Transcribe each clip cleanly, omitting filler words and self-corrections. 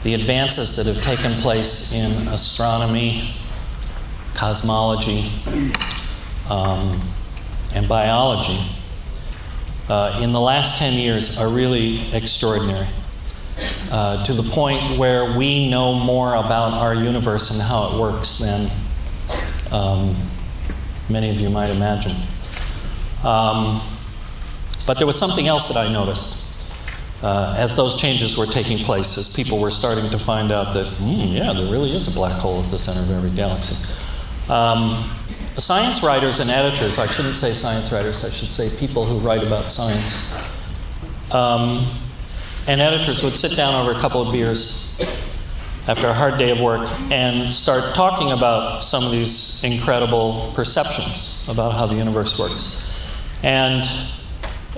the advances that have taken place in astronomy, cosmology, and biology in the last 10 years are really extraordinary, to the point where we know more about our universe and how it works than many of you might imagine. But there was something else that I noticed as those changes were taking place, as people were starting to find out that, yeah, there really is a black hole at the center of every galaxy. Science writers and editors, I shouldn't say science writers, I should say people who write about science, and editors would sit down over a couple of beers after a hard day of work and start talking about some of these incredible perceptions about how the universe works. And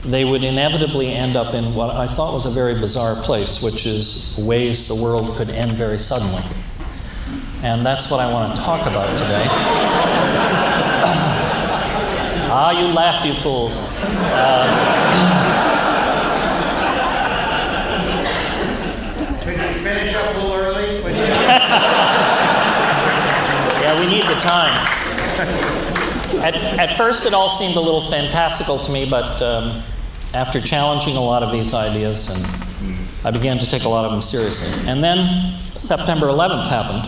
they would inevitably end up in what I thought was a very bizarre place, which is ways the world could end very suddenly. And that's what I want to talk about today. You laugh, you fools. Could you finish up a little early? Yeah, we need the time. At first, it all seemed a little fantastical to me, but after challenging a lot of these ideas, and I began to take a lot of them seriously. And then September 11th happened,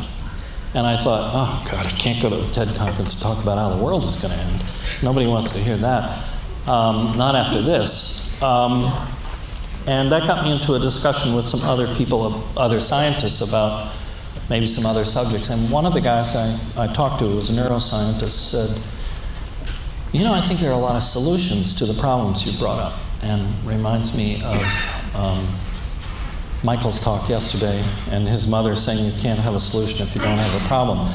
and I thought, oh God, I can't go to a TED conference to talk about how the world is going to end. Nobody wants to hear that. Not after this. And that got me into a discussion with some other people, other scientists, about maybe some other subjects. And one of the guys I talked to, who was a neuroscientist, said, you know, I think there are a lot of solutions to the problems you brought up. And reminds me of Michael's talk yesterday and his mother saying you can't have a solution if you don't have a problem.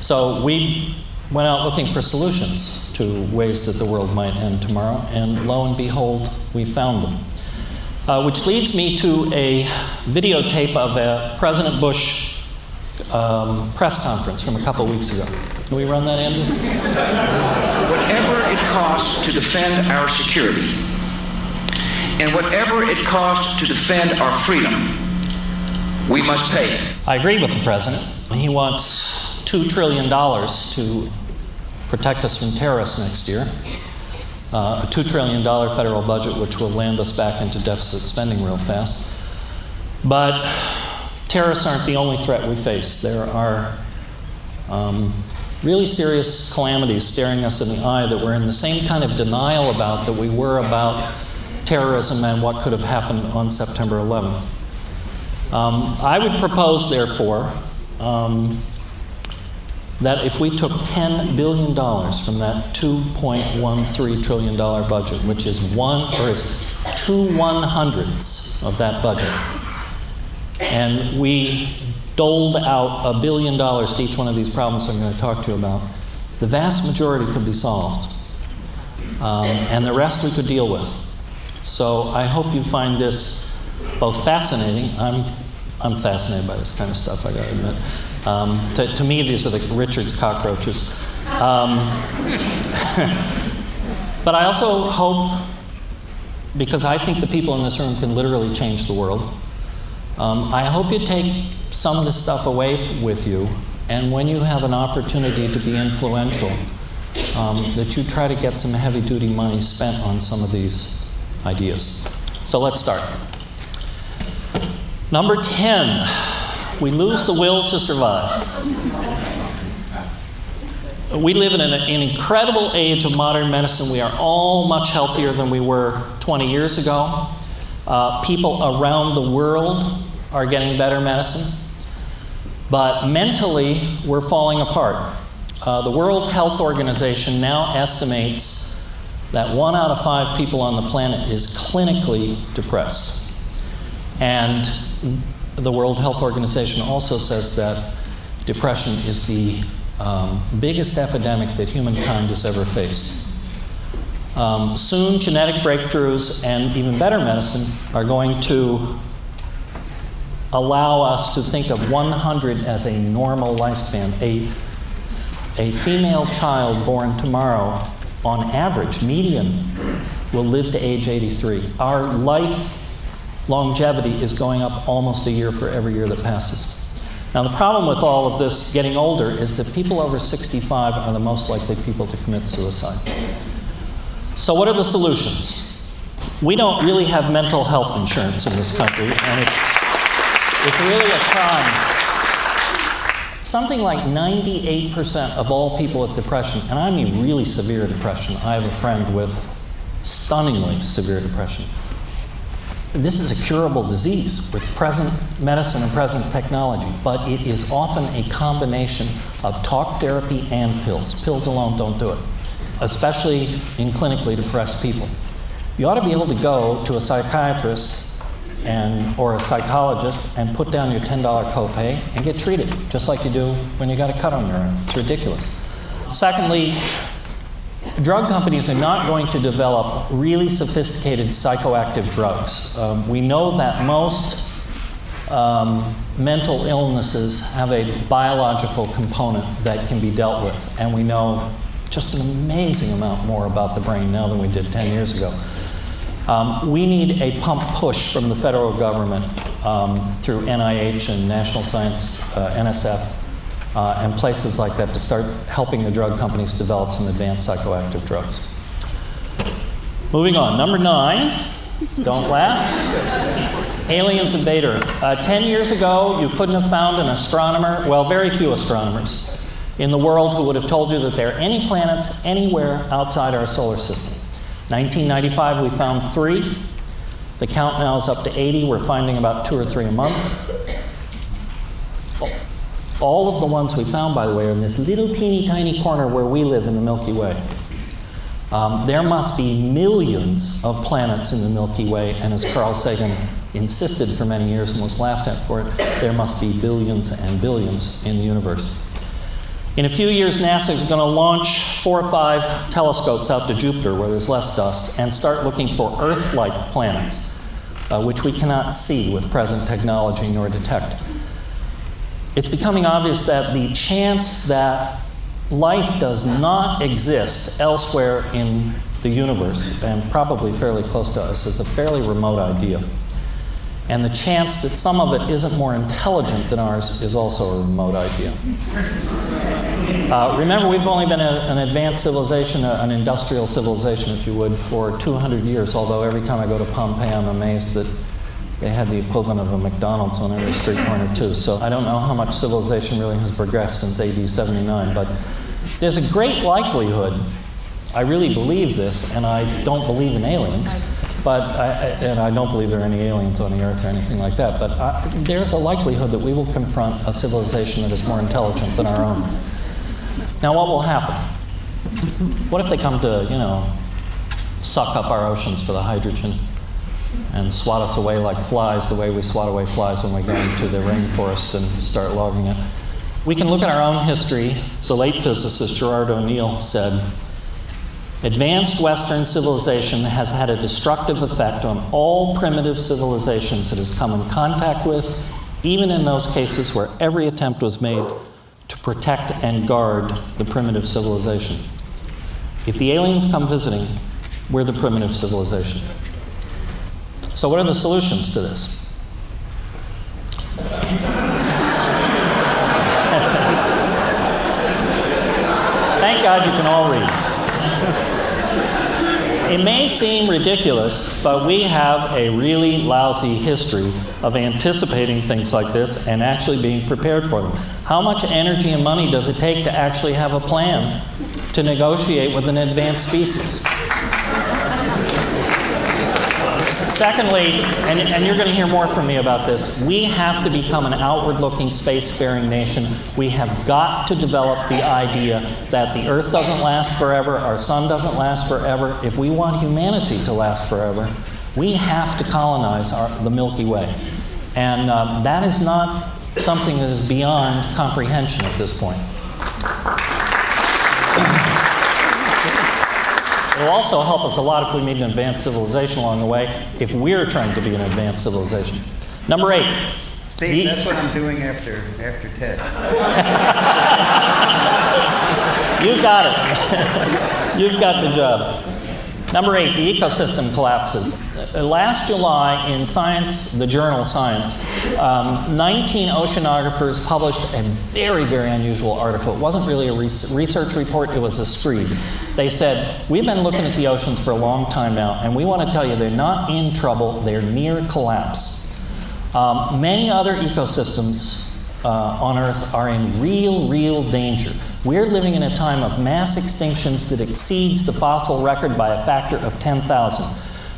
So we went out looking for solutions to ways that the world might end tomorrow, and lo and behold, we found them. Which leads me to a videotape of a President Bush press conference from a couple weeks ago. Can we run that, Andrew? Whatever it costs to defend our security, and whatever it costs to defend our freedom, we must pay. I agree with the President. He wants $2 trillion to protect us from terrorists next year. A $2 trillion federal budget, which will land us back into deficit spending real fast. But terrorists aren't the only threat we face. There are really serious calamities staring us in the eye that we're in the same kind of denial about that we were about terrorism and what could have happened on September 11th. I would propose, therefore, that if we took $10 billion from that $2.13 trillion budget, which is 2/100ths of that budget, and we doled out $1 billion to each one of these problems I'm going to talk to you about, the vast majority could be solved. And the rest we could deal with. So I hope you find this both fascinating. I'm fascinated by this kind of stuff, I gotta admit. To me, these are the Richard's cockroaches. But I also hope, because I think the people in this room can literally change the world, I hope you take some of this stuff away with you, and when you have an opportunity to be influential, that you try to get some heavy-duty money spent on some of these ideas. So let's start. Number 10, we lose the will to survive. We live in an incredible age of modern medicine. We are all much healthier than we were 20 years ago. People around the world are getting better medicine. But mentally, we're falling apart. The World Health Organization now estimates that 1 out of 5 people on the planet is clinically depressed. And the World Health Organization also says that depression is the biggest epidemic that humankind has ever faced. Soon, genetic breakthroughs and even better medicine are going to allow us to think of 100 as a normal lifespan. A female child born tomorrow, on average, median, will live to age 83. Our life longevity is going up almost a year for every year that passes. Now, the problem with all of this getting older is that people over 65 are the most likely people to commit suicide. So what are the solutions? We don't really have mental health insurance in this country, and it's really a crime. Something like 98% of all people with depression, and I mean really severe depression. I have a friend with stunningly severe depression. This is a curable disease with present medicine and present technology, but it is often a combination of talk therapy and pills. Pills alone don't do it, especially in clinically depressed people. You ought to be able to go to a psychiatrist or a psychologist and put down your $10 copay and get treated, just like you do when you got a cut on your arm. It's ridiculous. Secondly, drug companies are not going to develop really sophisticated psychoactive drugs. We know that most mental illnesses have a biological component that can be dealt with, and we know just an amazing amount more about the brain now than we did 10 years ago. We need a pump push from the federal government through NIH and National Science, NSF, and places like that to start helping the drug companies develop some advanced psychoactive drugs. Moving on, number 9, don't laugh. Aliens invade Earth. 10 years ago, you couldn't have found an astronomer, well, very few astronomers in the world who would have told you that there are any planets anywhere outside our solar system. 1995, we found 3. The count now is up to 80. We're finding about 2 or 3 a month. All of the ones we found, by the way, are in this little teeny tiny corner where we live in the Milky Way. There must be millions of planets in the Milky Way, and as Carl Sagan insisted for many years and was laughed at for it, there must be billions and billions in the universe. In a few years, NASA is going to launch 4 or 5 telescopes out to Jupiter, where there's less dust, and start looking for Earth-like planets, which we cannot see with present technology nor detect. It's becoming obvious that the chance that life does not exist elsewhere in the universe, and probably fairly close to us, is a fairly remote idea. And the chance that some of it isn't more intelligent than ours is also a remote idea. Remember, we've only been an advanced civilization, an industrial civilization, if you would, for 200 years, although every time I go to Pompeii, I'm amazed that they had the equivalent of a McDonald's on every street corner, too. So I don't know how much civilization really has progressed since AD 79, but there's a great likelihood, I really believe this, and I don't believe in aliens, and I don't believe there are any aliens on the Earth or anything like that, but there's a likelihood that we will confront a civilization that is more intelligent than our own. Now, what will happen? What if they come to, suck up our oceans for the hydrogen and swat us away like flies, the way we swat away flies when we go into the rainforest and start logging it? We can look at our own history. The late physicist Gerard O'Neill said, "Advanced Western civilization has had a destructive effect on all primitive civilizations it has come in contact with, even in those cases where every attempt was made to protect and guard the primitive civilization." If the aliens come visiting, we're the primitive civilization. So what are the solutions to this? Thank God you can all read. It may seem ridiculous, but we have a really lousy history of anticipating things like this and actually being prepared for them. How much energy and money does it take to actually have a plan to negotiate with an advanced species? Secondly, and you're going to hear more from me about this, we have to become an outward-looking, space-faring nation. We have got to develop the idea that the Earth doesn't last forever, our sun doesn't last forever. If we want humanity to last forever, we have to colonize the Milky Way. And that is not something that is beyond comprehension at this point. It will also help us a lot if we meet an advanced civilization along the way, if we're trying to be an advanced civilization. Number 8. Steve, that's what I'm doing after TED. You've got it. You've got the job. Number 8, the ecosystem collapses. Last July in Science, the journal Science, 19 oceanographers published a very, very unusual article. It wasn't really a research report, it was a screed. They said, we've been looking at the oceans for a long time now, and we want to tell you they're not in trouble, they're near collapse. Many other ecosystems on Earth are in real danger. We're living in a time of mass extinctions that exceeds the fossil record by a factor of 10,000.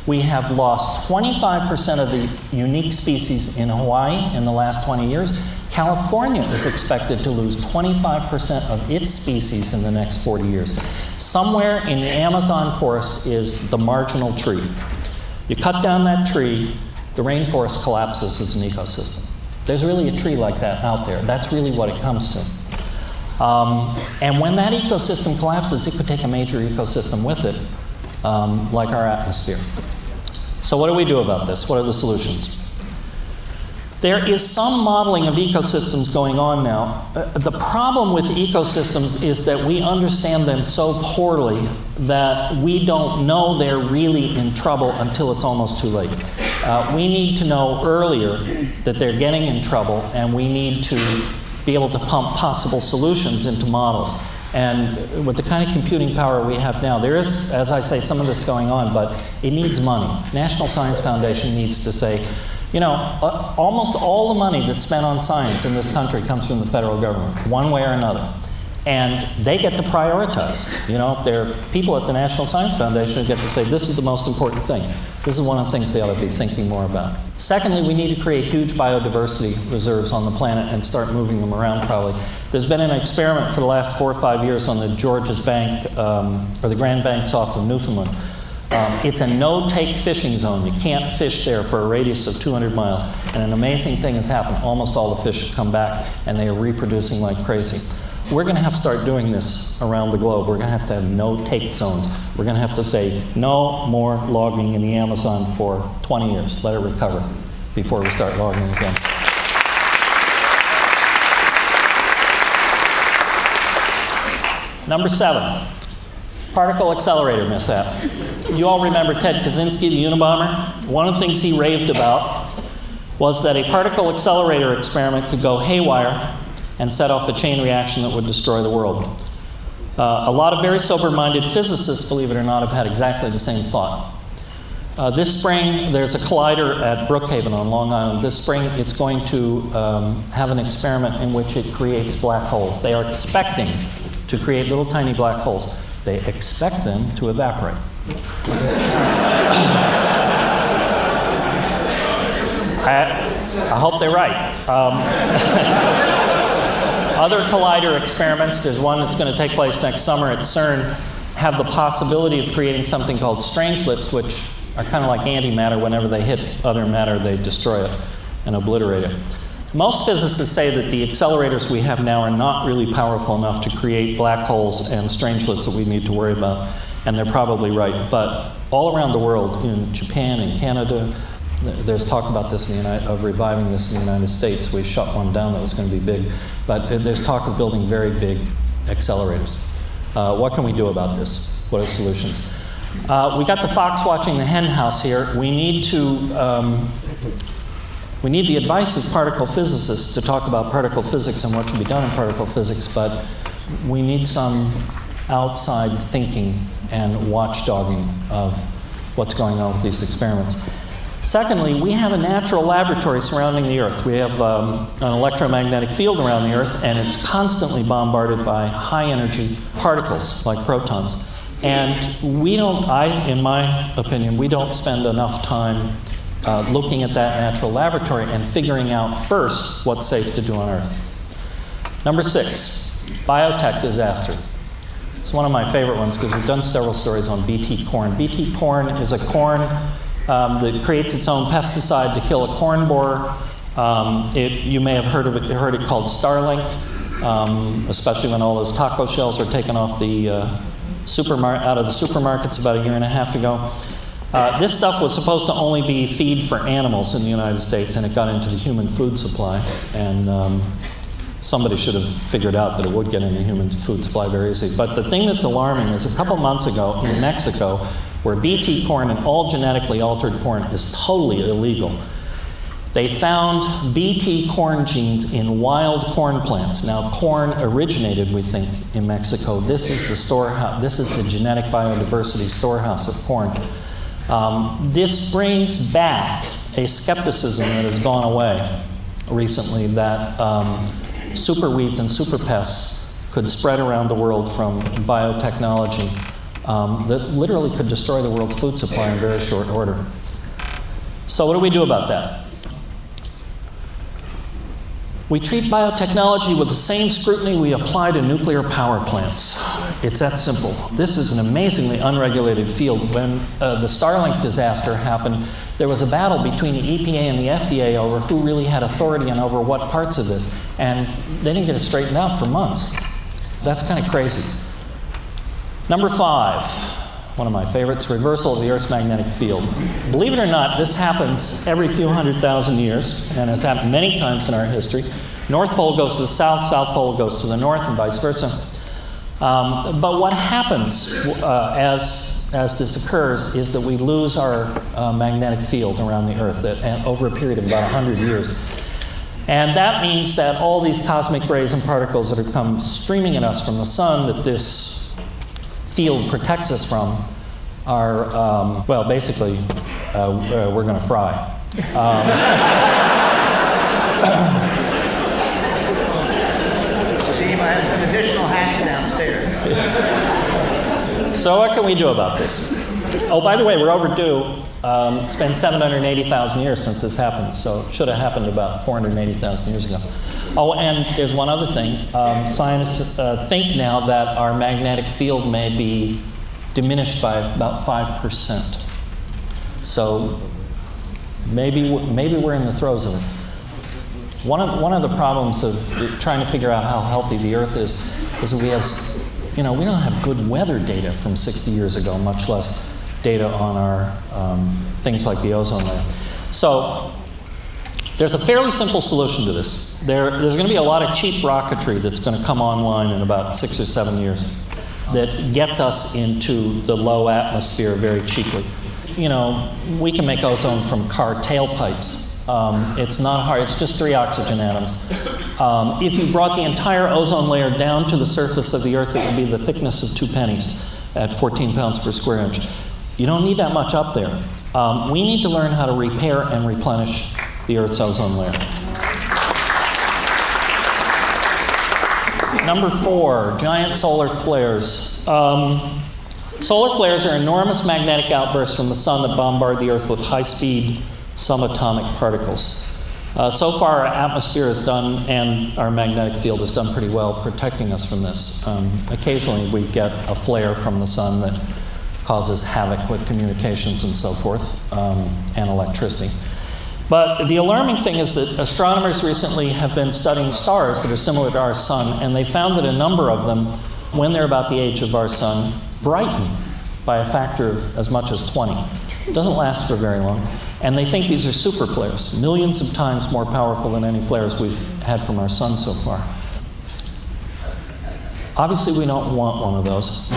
We have lost 25% of the unique species in Hawaii in the last 20 years. California is expected to lose 25% of its species in the next 40 years. Somewhere in the Amazon forest is the marginal tree. You cut down that tree, the rainforest collapses as an ecosystem. There's really a tree like that out there. That's really what it comes to. And when that ecosystem collapses, it could take a major ecosystem with it, like our atmosphere. So what do we do about this? What are the solutions? There is some modeling of ecosystems going on now. The problem with ecosystems is that we understand them so poorly that we don't know they're really in trouble until it's almost too late. We need to know earlier that they're getting in trouble, and we need to be able to pump possible solutions into models. And with the kind of computing power we have now, there is, as I say, some of this going on, but it needs money. National Science Foundation needs to say, you know, almost all the money that's spent on science in this country comes from the federal government, one way or another. And they get to prioritize. You know, there are people at the National Science Foundation who get to say, this is the most important thing. This is one of the things they ought to be thinking more about. Secondly, we need to create huge biodiversity reserves on the planet and start moving them around probably. There's been an experiment for the last 4 or 5 years on the Georges Bank, or the Grand Banks off of Newfoundland. It's a no-take fishing zone. You can't fish there for a radius of 200 miles. And an amazing thing has happened. Almost all the fish have come back, and they are reproducing like crazy. We're going to have to start doing this around the globe. We're going to have no-take zones. We're going to have to say no more logging in the Amazon for 20 years. Let it recover before we start logging again. Number 7, particle accelerator mishap. You all remember Ted Kaczynski, the Unabomber? One of the things he raved about was that a particle accelerator experiment could go haywire and set off a chain reaction that would destroy the world. A lot of very sober-minded physicists, believe it or not, have had exactly the same thought. This spring, there's a collider at Brookhaven on Long Island. This spring, it's going to have an experiment in which it creates black holes. They are expecting to create little tiny black holes. They expect them to evaporate. I hope they're right. Other collider experiments, there's one that's going to take place next summer at CERN, have the possibility of creating something called strangelets, which are kind of like antimatter. Whenever they hit other matter, they destroy it and obliterate it. Most physicists say that the accelerators we have now are not really powerful enough to create black holes and strangelets that we need to worry about, and they're probably right. But all around the world, in Japan and Canada, there's talk about this of reviving this in the United States. We shut one down that was going to be big, but there's talk of building very big accelerators. What can we do about this? What are solutions? We got the fox watching the hen house here. We need the advice of particle physicists to talk about particle physics and what should be done in particle physics, but we need some outside thinking and watchdogging of what's going on with these experiments. Secondly, we have a natural laboratory surrounding the Earth. We have an electromagnetic field around the Earth, and it's constantly bombarded by high-energy particles, like protons. And we don't, in my opinion, we don't spend enough time looking at that natural laboratory and figuring out first what's safe to do on Earth. Number 6, biotech disaster. It's one of my favorite ones because we've done several stories on BT corn. BT corn is a corn that creates its own pesticide to kill a corn borer. You may have heard it called Starlink, especially when all those taco shells were taken off the out of the supermarkets about 1.5 years ago. This stuff was supposed to only be feed for animals in the United States, and it got into the human food supply. And somebody should have figured out that it would get into the human food supply very easily. But the thing that's alarming is a couple months ago in Mexico, where BT corn and all genetically altered corn is totally illegal. They found BT corn genes in wild corn plants. Now, corn originated, we think, in Mexico. This is the storehouse. This is the genetic biodiversity storehouse of corn. This brings back a skepticism that has gone away recently that superweeds and superpests could spread around the world from biotechnology that literally could destroy the world's food supply in very short order. So what do we do about that? We treat biotechnology with the same scrutiny we apply to nuclear power plants. It's that simple. This is an amazingly unregulated field. When the Starlink disaster happened, there was a battle between the EPA and the FDA over who really had authority and over what parts of this. And they didn't get it straightened out for months. That's kind of crazy. Number 5, one of my favorites, reversal of the Earth's magnetic field. Believe it or not, this happens every few 100,000 years and has happened many times in our history. North Pole goes to the south, South Pole goes to the north, and vice versa. But what happens as this occurs is that we lose our magnetic field around the Earth over a period of about 100 years. And that means that all these cosmic rays and particles that are come streaming at us from the sun that this field protects us from are, well, basically, we're going to fry. So you might have some additional hats downstairs. So what can we do about this? Oh, by the way, we're overdue. It's been 780,000 years since this happened, so it should have happened about 480,000 years ago. Oh, and there's one other thing. Scientists think now that our magnetic field may be diminished by about 5%. So maybe we're in the throes of it. One of the problems of trying to figure out how healthy the Earth is that we have, we don't have good weather data from 60 years ago, much less data on our things like the ozone layer. So there's a fairly simple solution to this. There's going to be a lot of cheap rocketry that's going to come online in about 6 or 7 years that gets us into the low atmosphere very cheaply. We can make ozone from car tailpipes. It's not hard. It's just 3 oxygen atoms. If you brought the entire ozone layer down to the surface of the Earth, it would be the thickness of 2 pennies at 14 pounds per square inch. You don't need that much up there. We need to learn how to repair and replenish the Earth's ozone layer. Number 4, giant solar flares. Solar flares are enormous magnetic outbursts from the sun that bombard the Earth with high-speed subatomic particles. So far, our atmosphere has done, and our magnetic field has done pretty well protecting us from this. Occasionally, we get a flare from the sun that causes havoc with communications and so forth, and electricity. But the alarming thing is that astronomers recently have been studying stars that are similar to our sun, and they found that a number of them, when they're about the age of our sun, brighten by a factor of as much as 20. It doesn't last for very long. And they think these are super flares, millions of times more powerful than any flares we've had from our sun so far. Obviously, we don't want one of those.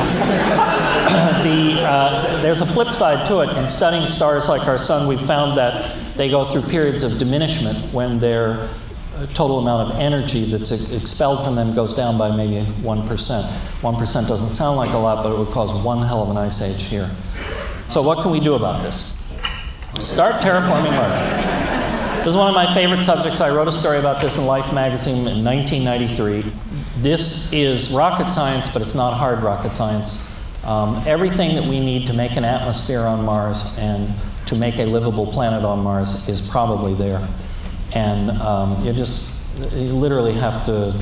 There's a flip side to it. In studying stars like our sun, we've found that they go through periods of diminishment when their total amount of energy that's expelled from them goes down by maybe 1%. 1% doesn't sound like a lot, but it would cause one hell of an ice age here. So what can we do about this? Start terraforming Mars. This is one of my favorite subjects. I wrote a story about this in Life magazine in 1993. This is rocket science, but it's not hard rocket science. Everything that we need to make an atmosphere on Mars and to make a livable planet on Mars is probably there. And you literally have to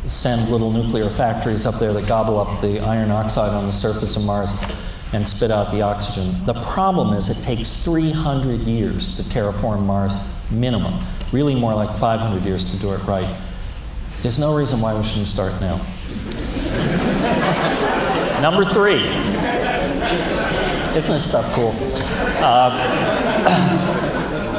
send little nuclear factories up there that gobble up the iron oxide on the surface of Mars and spit out the oxygen. The problem is it takes 300 years to terraform Mars, minimum. Really more like 500 years to do it right. There's no reason why we shouldn't start now. Number 3. Isn't this stuff cool?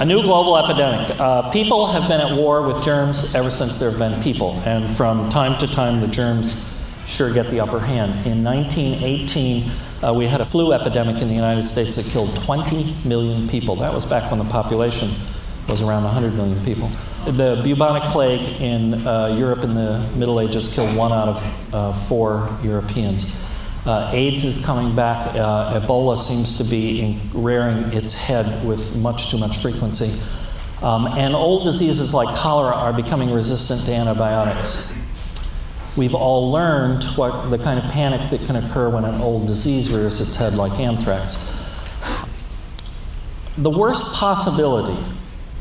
A new global epidemic. People have been at war with germs ever since there have been people. And from time to time, the germs sure get the upper hand. In 1918, we had a flu epidemic in the United States that killed 20 million people. That was back when the population was around 100 million people. The bubonic plague in Europe in the Middle Ages killed 1 out of 4 Europeans. AIDS is coming back. Ebola seems to be rearing its head with much too much frequency. And old diseases like cholera are becoming resistant to antibiotics. We've all learned what the kind of panic that can occur when an old disease rears its head, like anthrax. The worst possibility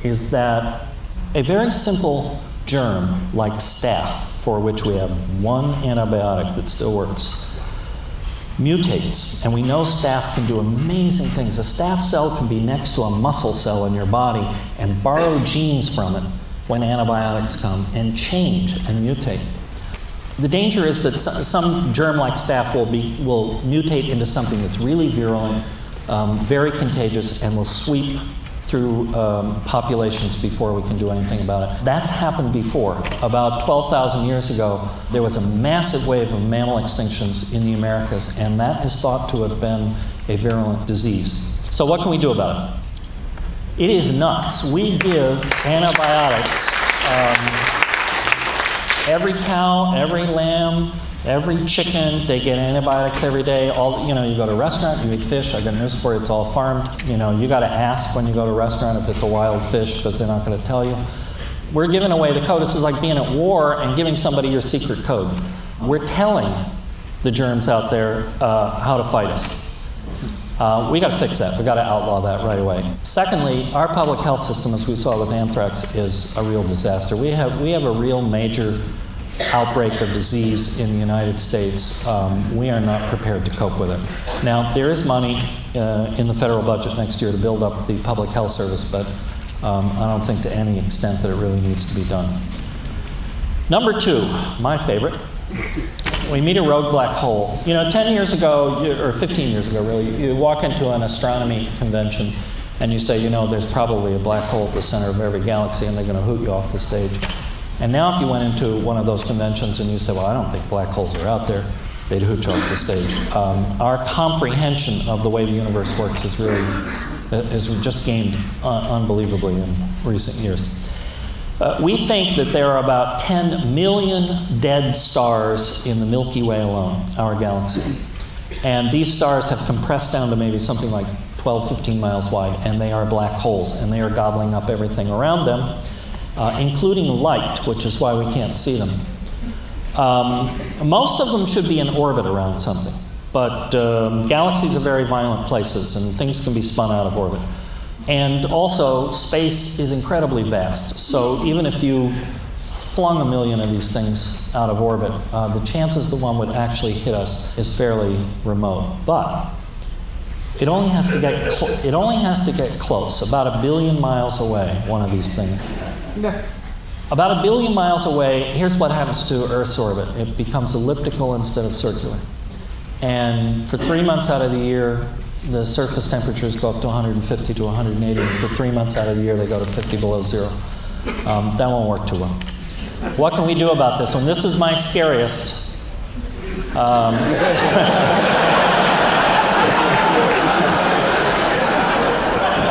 is that a very simple germ like staph, for which we have one antibiotic that still works, mutates. And we know staph can do amazing things. A staph cell can be next to a muscle cell in your body and borrow genes from it when antibiotics come and change and mutate. The danger is that some germ like staph will mutate into something that's really virulent, very contagious, and will sweep through populations before we can do anything about it. That's happened before. About 12,000 years ago, there was a massive wave of mammal extinctions in the Americas, and that is thought to have been a virulent disease. So what can we do about it? It is nuts. We give antibiotics. Every cow, every lamb, every chicken, they get antibiotics every day. You go to a restaurant, you eat fish. I got news for you, it's all farmed. You got to ask when you go to a restaurant if it's a wild fish, because they're not going to tell you. We're giving away the code. This is like being at war and giving somebody your secret code. We're telling the germs out there how to fight us. We got to fix that. We got to outlaw that right away. Secondly, our public health system, as we saw with anthrax, is a real disaster. We have a real major outbreak of disease in the United States. We are not prepared to cope with it. Now, there is money in the federal budget next year to build up the public health service, but I don't think to any extent that it really needs to be done. Number 2, my favorite. We meet a rogue black hole. 10 years ago, or 15 years ago really, you walk into an astronomy convention and you say, there's probably a black hole at the center of every galaxy, and they're going to hoot you off the stage. And now if you went into one of those conventions and you said, well, I don't think black holes are out there, they'd hoot you off the stage. Our comprehension of the way the universe works has just gained unbelievably in recent years. We think that there are about 10 million dead stars in the Milky Way alone, our galaxy. And these stars have compressed down to maybe something like 12, 15 miles wide, and they are black holes, and they are gobbling up everything around them, including light, which is why we can't see them. Most of them should be in orbit around something, but galaxies are very violent places, and things can be spun out of orbit. And also, space is incredibly vast. So even if you flung 1 million of these things out of orbit, the chances the one would actually hit us is fairly remote. But it only has to get close, about 1 billion miles away, one of these things. About 1 billion miles away, here's what happens to Earth's orbit. It becomes elliptical instead of circular. And for 3 months out of the year, the surface temperatures go up to 150 to 180. For 3 months out of the year, they go to 50 below zero. That won't work too well. What can we do about this one? This is my scariest. I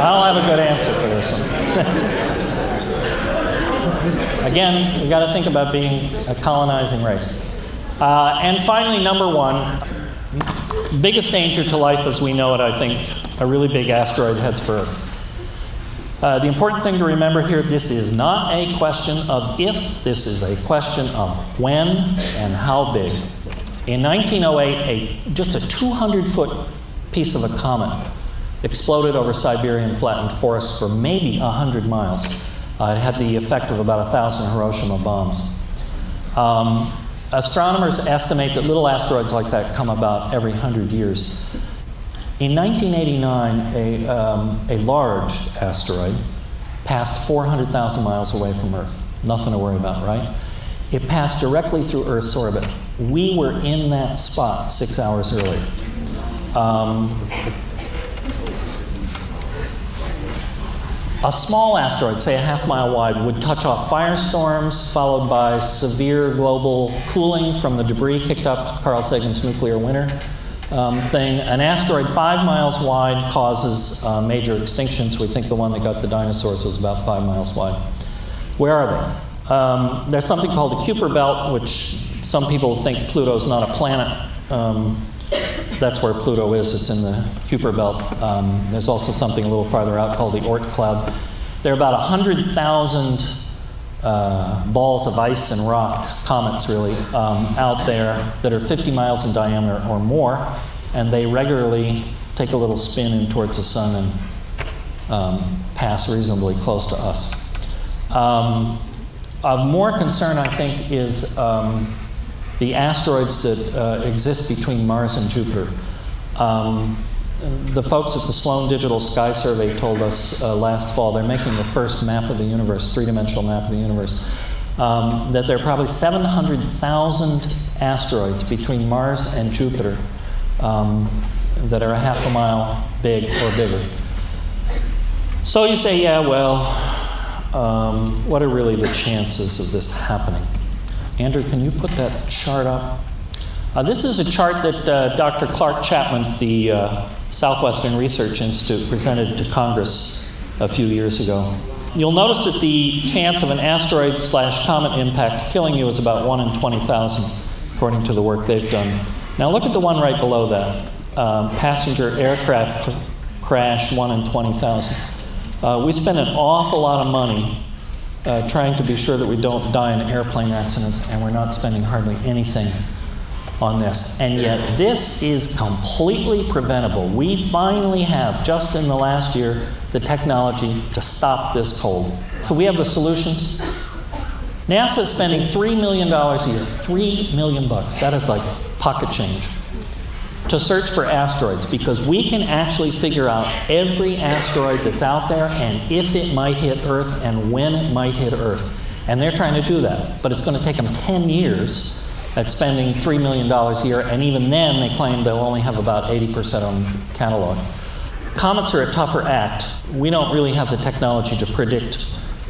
don't have a good answer for this one. Again, we've got to think about being a colonizing race. And finally, number 1. Biggest danger to life as we know it, I think, a really big asteroid heads for Earth. The important thing to remember here, this is not a question of if, this is a question of when and how big. In 1908, just a 200-foot piece of a comet exploded over Siberian flattened forests for maybe 100 miles. It had the effect of about 1,000 Hiroshima bombs. Astronomers estimate that little asteroids like that come about every 100 years. In 1989, a large asteroid passed 400,000 miles away from Earth. Nothing to worry about, right? It passed directly through Earth's orbit. We were in that spot 6 hours earlier. A small asteroid, say a half-mile wide, would touch off firestorms, followed by severe global cooling from the debris kicked up Carl Sagan's nuclear winter thing. An asteroid 5 miles wide causes major extinctions. We think the one that got the dinosaurs was about 5 miles wide. Where are they? There's something called the Kuiper Belt, which some people think Pluto's not a planet. That's where Pluto is. It's in the Kuiper Belt. There's also something a little farther out called the Oort cloud. There are about 100,000 balls of ice and rock, comets really, out there that are 50 miles in diameter or more, and they regularly take a little spin in towards the sun and pass reasonably close to us. Of more concern, I think, is the asteroids that exist between Mars and Jupiter. The folks at the Sloan Digital Sky Survey told us last fall they're making the first map of the universe, three-dimensional map of the universe, that there are probably 700,000 asteroids between Mars and Jupiter that are a half a mile big or bigger. So you say, yeah, well, what are really the chances of this happening? Andrew, can you put that chart up? This is a chart that Dr. Clark Chapman at the Southwestern Research Institute presented to Congress a few years ago. You'll notice that the chance of an asteroid/comet impact killing you is about 1 in 20,000, according to the work they've done. Now look at the one right below that. Passenger aircraft crash, 1 in 20,000. We spend an awful lot of money trying to be sure that we don't die in airplane accidents, and we're not spending hardly anything on this. And yet this is completely preventable. We finally have, just in the last year, the technology to stop this cold. So we have the solutions. NASA is spending $3 million a year, $3 million bucks. That is like pocket change, to search for asteroids, because we can actually figure out every asteroid that's out there and if it might hit Earth and when it might hit Earth. And they're trying to do that, but it's going to take them 10 years at spending $3 million a year, and even then they claim they'll only have about 80% on catalog. Comets are a tougher act. We don't really have the technology to predict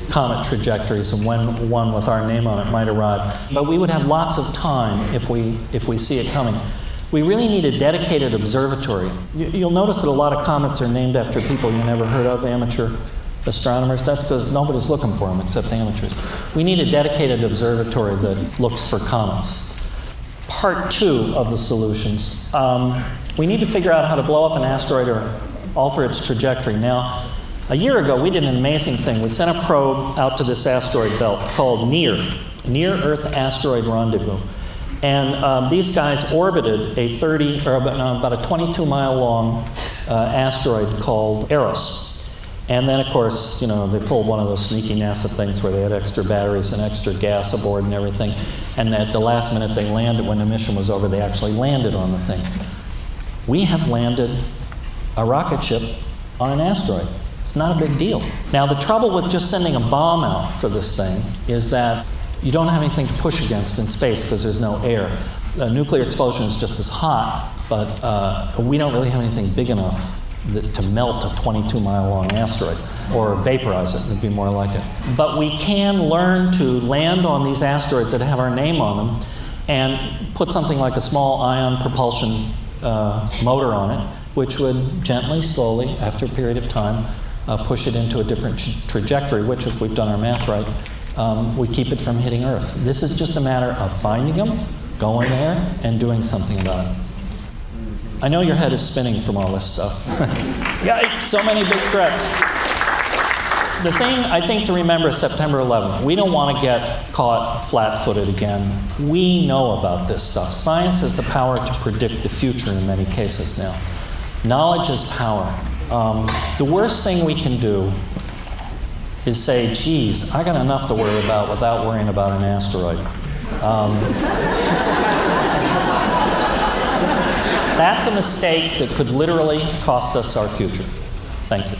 comet trajectories and when one with our name on it might arrive, but we would have lots of time if we see it coming. We really need a dedicated observatory. You'll notice that a lot of comets are named after people you never heard of, amateur astronomers. That's because nobody's looking for them except amateurs. We need a dedicated observatory that looks for comets. Part 2 of the solutions. We need to figure out how to blow up an asteroid or alter its trajectory. Now, a year ago, we did an amazing thing. We sent a probe out to this asteroid belt called Near Earth Asteroid Rendezvous. And these guys orbited a about a 22-mile long asteroid called Eros. And then, of course, you know, they pulled one of those sneaky NASA things where they had extra batteries and extra gas aboard and everything. And at the last minute they landed, when the mission was over, they actually landed on the thing. We have landed a rocket ship on an asteroid. It's not a big deal. Now, the trouble with just sending a bomb out for this thing is that you don't have anything to push against in space because there's no air. A nuclear explosion is just as hot, but we don't really have anything big enough to melt a 22-mile long asteroid, or vaporize it would be more like it. But we can learn to land on these asteroids that have our name on them and put something like a small ion propulsion motor on it, which would gently, slowly, after a period of time, push it into a different trajectory, which, if we've done our math right, would keep it from hitting Earth. This is just a matter of finding them, going there, and doing something about it. I know your head is spinning from all this stuff. Yikes, so many big threats. The thing I think to remember is September 11th. We don't want to get caught flat-footed again. We know about this stuff. Science has the power to predict the future in many cases now. Knowledge is power. The worst thing we can do is say, geez, I got enough to worry about without worrying about an asteroid. That's a mistake that could literally cost us our future. Thank you.